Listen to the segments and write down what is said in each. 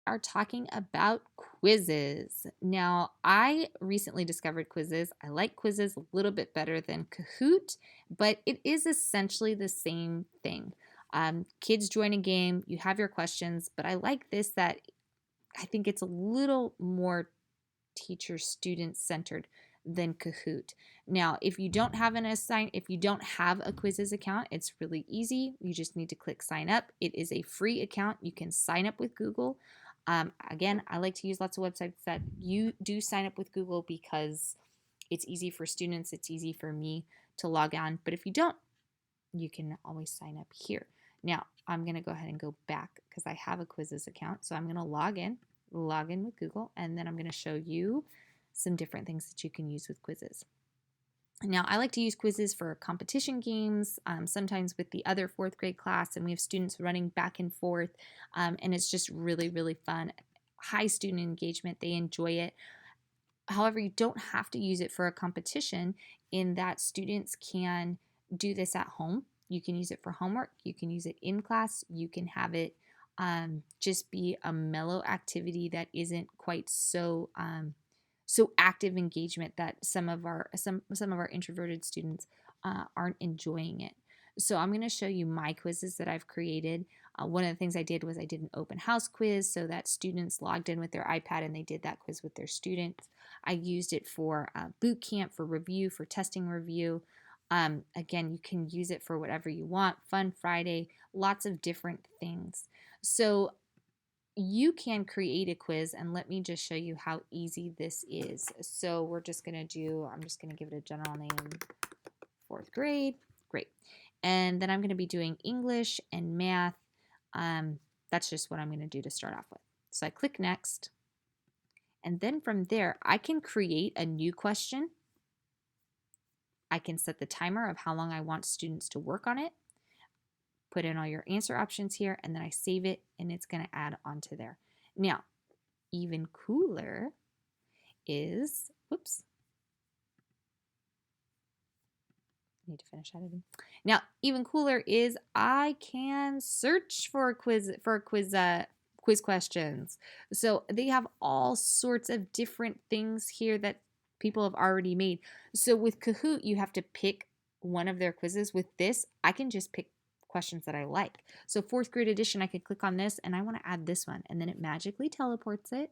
are talking about quizzes. Now, I recently discovered Quizizz. I like Quizizz a little bit better than Kahoot, but it is essentially the same thing. Kids join a game, you have your questions, but I like this that I think it's a little more teacher student centered than Kahoot. Now, if you don't have a Quizizz account, it's really easy. You just need to click sign up. It is a free account. You can sign up with Google. Again, I like to use lots of websites that you do sign up with Google because it's easy for students. It's easy for me to log on. But if you don't, you can always sign up here. Now, I'm going to go ahead and go back because I have a Quizizz account. So I'm going to log in with Google, and then I'm going to show you some different things that you can use with Quizizz. Now, I like to use Quizizz for competition games, sometimes with the other fourth grade class, and we have students running back and forth, and it's just really, really fun. High student engagement, they enjoy it. However, you don't have to use it for a competition in that students can do this at home. You can use it for homework. You can use it in class. You can have it just be a mellow activity that isn't quite so active engagement that some of our introverted students aren't enjoying it. So I'm going to show you my quizzes that I've created. One of the things I did was I did an open house quiz so that students logged in with their iPad and they did that quiz with their students. I used it for boot camp, for review, for testing review. Again, you can use it for whatever you want. Fun Friday, lots of different things. So you can create a quiz, and let me just show you how easy this is. So I'm just going to give it a general name, fourth grade. Great. And then I'm going to be doing English and math. That's just what I'm going to do to start off with. So I click next. And then from there, I can create a new question. I can set the timer of how long I want students to work on it. Put in all your answer options here, and then I save it, and it's going to add onto there. Now, even cooler is, need to finish editing. Now, even cooler is I can search for quiz questions. So they have all sorts of different things here that people have already made. So with Kahoot, you have to pick one of their quizzes. With this, I can just pick questions that I like. So fourth grade edition, I could click on this and I want to add this one, and then it magically teleports it.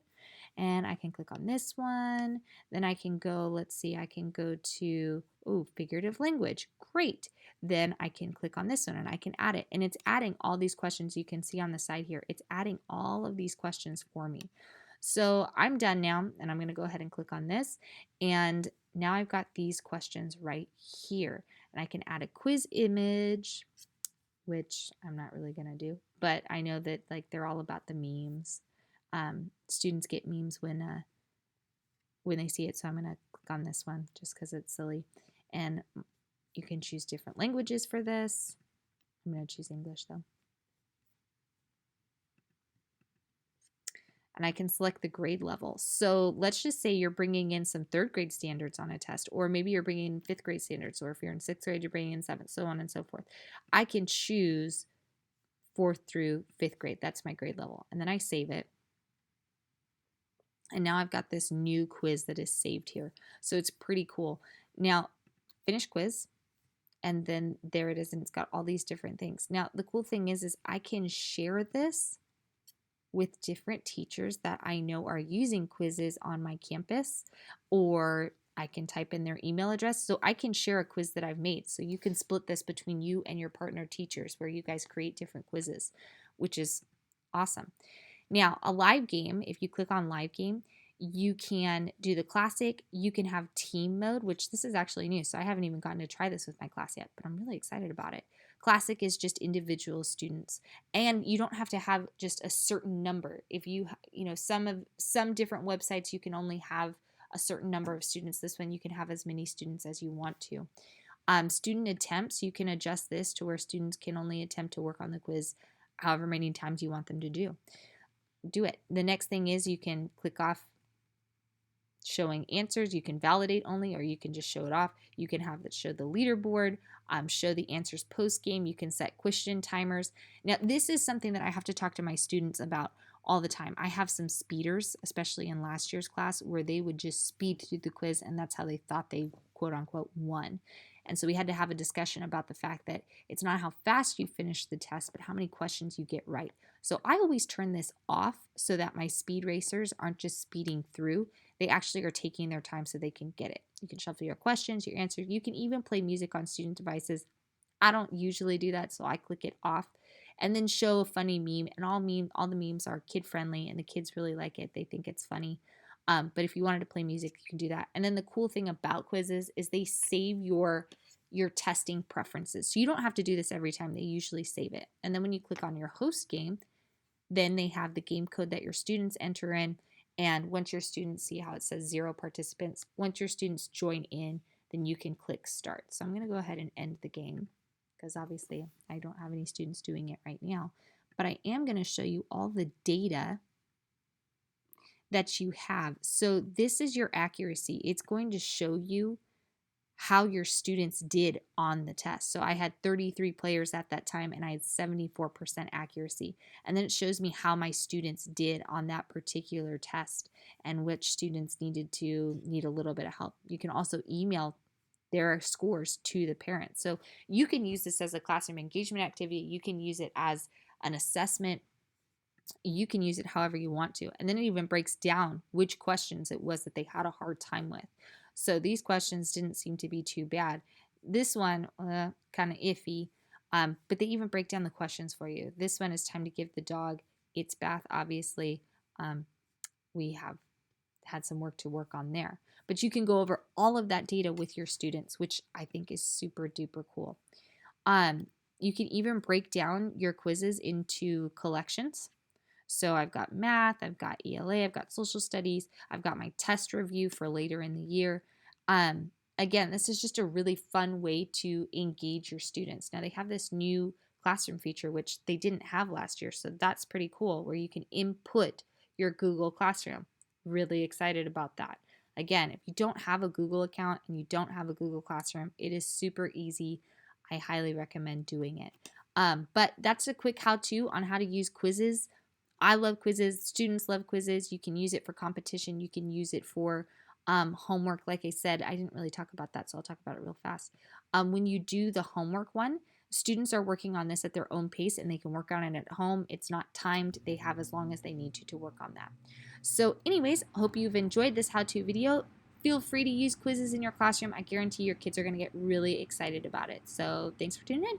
And I can click on this one. Then I can go, let's see, I can go to, figurative language. Great. Then I can click on this one and I can add it. And it's adding all these questions you can see on the side here. It's adding all of these questions for me. So I'm done now, and I'm going to go ahead and click on this. And now I've got these questions right here. And I can add a quiz image, which I'm not really going to do, but I know that they're all about the memes. Students get memes when they see it, so I'm going to click on this one just because it's silly. And you can choose different languages for this. I'm going to choose English though. And I can select the grade level. So let's just say you're bringing in some third grade standards on a test, or maybe you're bringing in fifth grade standards, or if you're in sixth grade, you're bringing in seventh, so on and so forth. I can choose fourth through fifth grade. That's my grade level. And then I save it. And now I've got this new quiz that is saved here. So it's pretty cool. Now, finish quiz. And then there it is, and it's got all these different things. Now, the cool thing is I can share this with different teachers that I know are using Quizizz on my campus, or I can type in their email address. So I can share a quiz that I've made. So you can split this between you and your partner teachers where you guys create different quizzes, which is awesome. Now, a live game, if you click on live game, you can do the classic. You can have team mode, which this is actually new. So I haven't even gotten to try this with my class yet, but I'm really excited about it. Classic is just individual students, and you don't have to have just a certain number. If you some different websites, you can only have a certain number of students. This one, you can have as many students as you want to. Student attempts, you can adjust this to where students can only attempt to work on the quiz however many times you want them to do it. The next thing is you can click off showing answers. You can validate only, or you can just show it off. You can have it show the leaderboard, show the answers post game. You can set question timers. Now, this is something that I have to talk to my students about all the time. I have some speeders, especially in last year's class, where they would just speed through the quiz, and that's how they thought they quote unquote won. And so we had to have a discussion about the fact that it's not how fast you finish the test, but how many questions you get right. So I always turn this off so that my speed racers aren't just speeding through. They actually are taking their time so they can get it. You can shuffle your questions, your answers. You can even play music on student devices. I don't usually do that, so I click it off and then show a funny meme. And all the memes are kid friendly, and the kids really like it. They think it's funny. But if you wanted to play music, you can do that. And then the cool thing about quizzes is they save your testing preferences. So you don't have to do this every time. They usually save it. And then when you click on your host game, then they have the game code that your students enter in. And once your students see how it says 0 participants, once your students join in, then you can click start. So I'm going to go ahead and end the game because obviously I don't have any students doing it right now. But I am going to show you all the data that you have. So this is your accuracy. It's going to show you how your students did on the test. So I had 33 players at that time and I had 74% accuracy. And then it shows me how my students did on that particular test and which students need a little bit of help. You can also email their scores to the parents. So you can use this as a classroom engagement activity. You can use it as an assessment. You can use it however you want to. And then it even breaks down which questions it was that they had a hard time with. So these questions didn't seem to be too bad. This one, kind of iffy, but they even break down the questions for you. This one is time to give the dog its bath, obviously. We have had some work to work on there. But you can go over all of that data with your students, which I think is super duper cool. You can even break down your quizzes into collections. So I've got math, I've got ELA, I've got social studies, I've got my test review for later in the year. Again, this is just a really fun way to engage your students. Now they have this new classroom feature, which they didn't have last year. So that's pretty cool, where you can input your Google Classroom. Really excited about that. Again, if you don't have a Google account and you don't have a Google Classroom, it is super easy. I highly recommend doing it. But that's a quick how-to on how to use Quizizz. I love Quizizz. Students love Quizizz. You can use it for competition. You can use it for homework. Like I said, I didn't really talk about that, so I'll talk about it real fast. When you do the homework one, students are working on this at their own pace and they can work on it at home. It's not timed. They have as long as they need to work on that. So anyways, hope you've enjoyed this how-to video. Feel free to use Quizizz in your classroom. I guarantee your kids are going to get really excited about it. So thanks for tuning in.